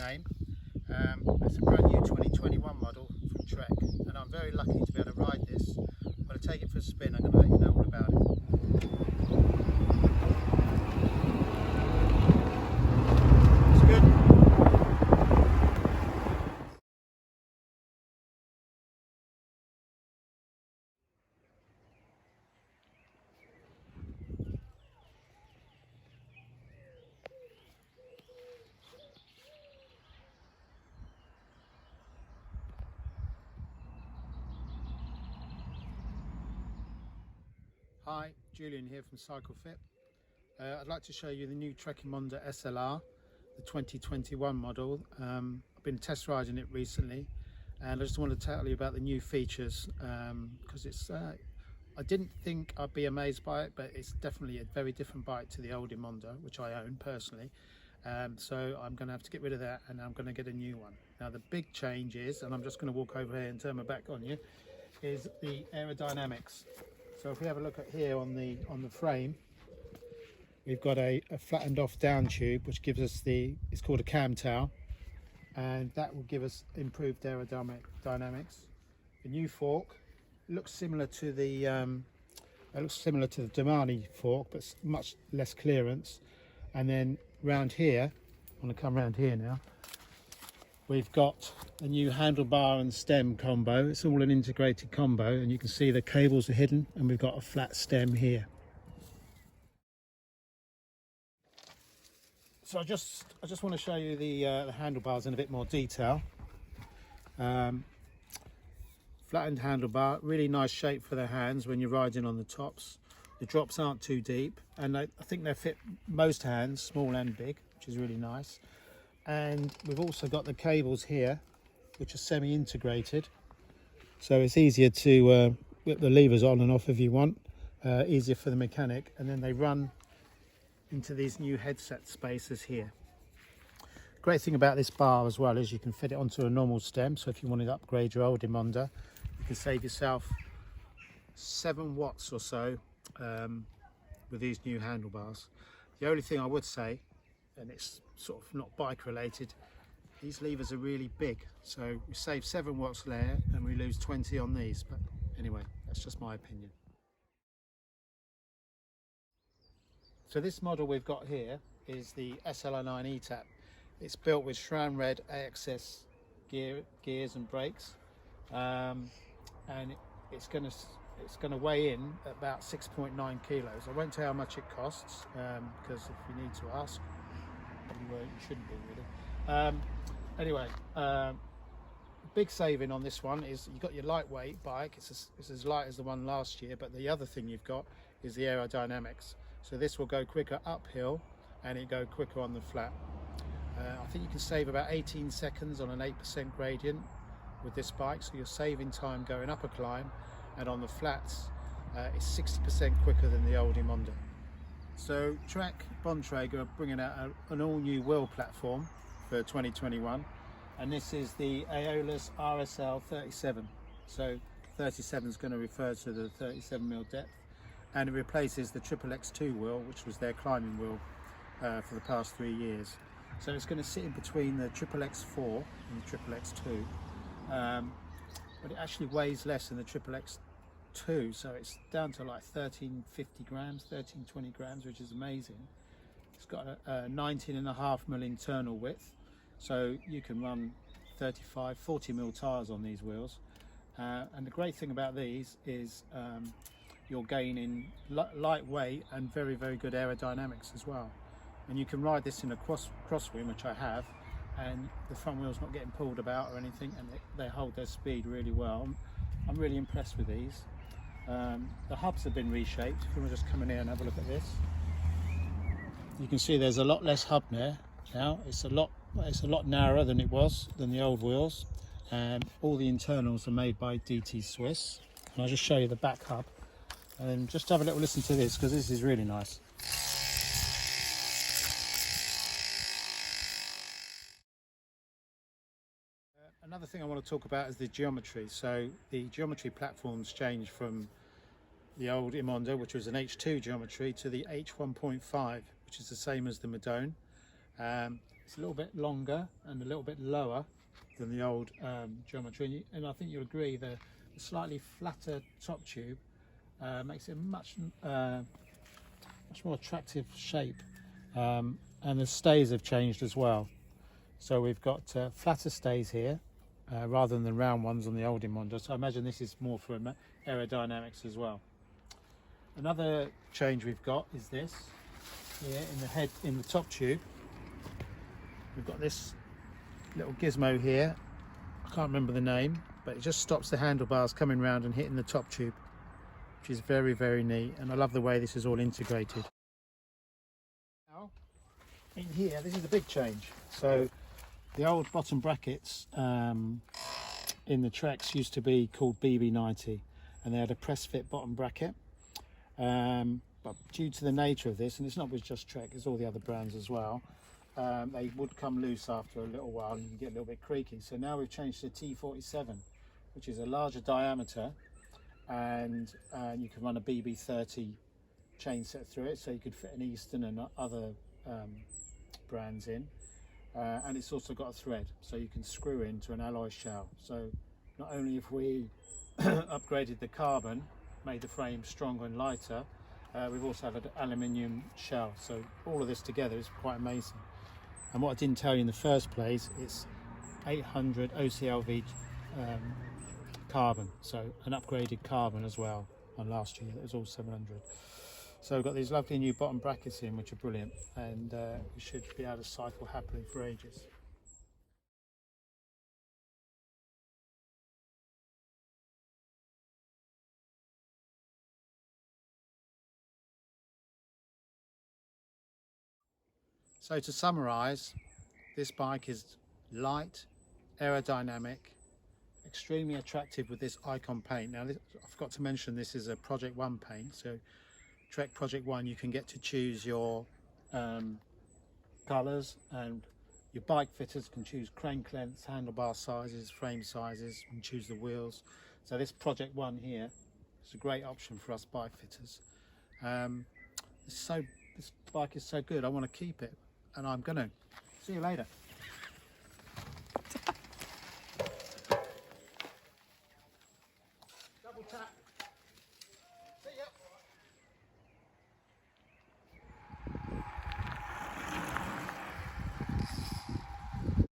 name. It's a brand new 2021 model from Trek, and I'm very lucky to be able to ride this. I'm going to take it for a spin. I'm going to let you know all about it. It's good. Hi, Julian here from CycleFit. I'd like to show you the new Trek Emonda SLR, the 2021 model. I've been test riding it recently, and I just want to tell you about the new features because it's I didn't think I'd be amazed by it, but it's definitely a very different bike to the old Emonda, which I own personally. So I'm going to have to get rid of that, and I'm going to get a new one. Now the big change is, and I'm just going to walk over here and turn my back on you, is the aerodynamics. So if we have a look at here on the frame, we've got a flattened off down tube, which gives us it's called a cam tail, and that will give us improved aerodynamics. The new fork looks similar to the Domani fork, but much less clearance. And then round here, I'm going to come round here now. We've got a new handlebar and stem combo. It's all an integrated combo, and you can see the cables are hidden, and we've got a flat stem here. So I just want to show you the handlebars in a bit more detail. Flattened handlebar, really nice shape for the hands when you're riding on the tops. The drops aren't too deep, and I think they fit most hands, small and big, which is really nice. And we've also got the cables here, which are semi-integrated, so it's easier to whip the levers on and off if you want, easier for the mechanic, and then they run into these new headset spaces here. Great thing about this bar as well is you can fit it onto a normal stem, so if you wanted to upgrade your old Emonda, you can save yourself 7 watts or so with these new handlebars. The only thing I would say, and it's sort of not bike related, these levers are really big, so we save 7 watts there and we lose 20 on these, but anyway, that's just my opinion. So this model we've got here is the SLR9 ETAP. It's built with SRAM red AXS gears and brakes, and it's going to weigh in at about 6.9 kilos. I won't tell you how much it costs because if you need to ask, you shouldn't be really. Anyway, big saving on this one is you've got your lightweight bike. It's as light as the one last year, but the other thing you've got is the aerodynamics. So this will go quicker uphill and it go quicker on the flat. I think you can save about 18 seconds on an 8% gradient with this bike, so you're saving time going up a climb, and on the flats it's 60% quicker than the old Emonda. So Trek Bontrager are bringing out an all-new wheel platform for 2021, and this is the Aeolus RSL 37. So 37 is going to refer to the 37mm depth, and it replaces the XXX2 wheel, which was their climbing wheel for the past 3 years. So it's going to sit in between the XXX4 and the XXX2, but it actually weighs less than the XXX2, so it's down to like 1350 grams, 1320 grams, which is amazing. It's got a 19.5mm internal width, so you can run 35, 40mm tyres on these wheels. And the great thing about these is you're gaining lightweight and very, very good aerodynamics as well. And you can ride this in a crosswind, which I have, and the front wheel's not getting pulled about or anything, and they hold their speed really well. I'm really impressed with these. The hubs have been reshaped. If you want to just come in here and have a look at this, you can see there's a lot less hub there now. It's a lot narrower than it was than the old wheels, and all the internals are made by DT Swiss. And I'll just show you the back hub, and just have a little listen to this because this is really nice. Another thing I want to talk about is the geometry. So the geometry platforms changed from the old Emonda, which was an H2 geometry, to the H1.5, which is the same as the Madone. It's a little bit longer and a little bit lower than the old geometry, and I think you'll agree the slightly flatter top tube makes it a much more attractive shape, and the stays have changed as well. So we've got flatter stays here rather than the round ones on the old Emonda. So I imagine this is more for aerodynamics as well. Another change we've got is this here in the top tube. We've got this little gizmo here. I can't remember the name, but it just stops the handlebars coming round and hitting the top tube, which is very, very neat. And I love the way this is all integrated. Now, in here, this is a big change. So the old bottom brackets in the Treks used to be called BB90, and they had a press fit bottom bracket. But due to the nature of this, and it's not with just Trek, it's all the other brands as well, they would come loose after a little while and you can get a little bit creaky. So now we've changed to T47, which is a larger diameter, and you can run a BB30 chain set through it, so you could fit an Eastern and other brands in. And it's also got a thread, so you can screw into an alloy shell. So not only have we upgraded the carbon, made the frame stronger and lighter, we've also had an aluminium shell. So all of this together is quite amazing. And what I didn't tell you in the first place, it's 800 OCLV carbon, so an upgraded carbon as well. On last year it was all 700. So we've got these lovely new bottom brackets in, which are brilliant, and we should be able to cycle happily for ages. So to summarise, this bike is light, aerodynamic, extremely attractive with this icon paint. Now I forgot to mention this is a Project 1 paint, so Trek Project 1 you can get to choose your colours, and your bike fitters can choose crank lengths, handlebar sizes, frame sizes, and choose the wheels. So this Project 1 here is a great option for us bike fitters. This bike is so good, I want to keep it, and I'm gonna. See you later.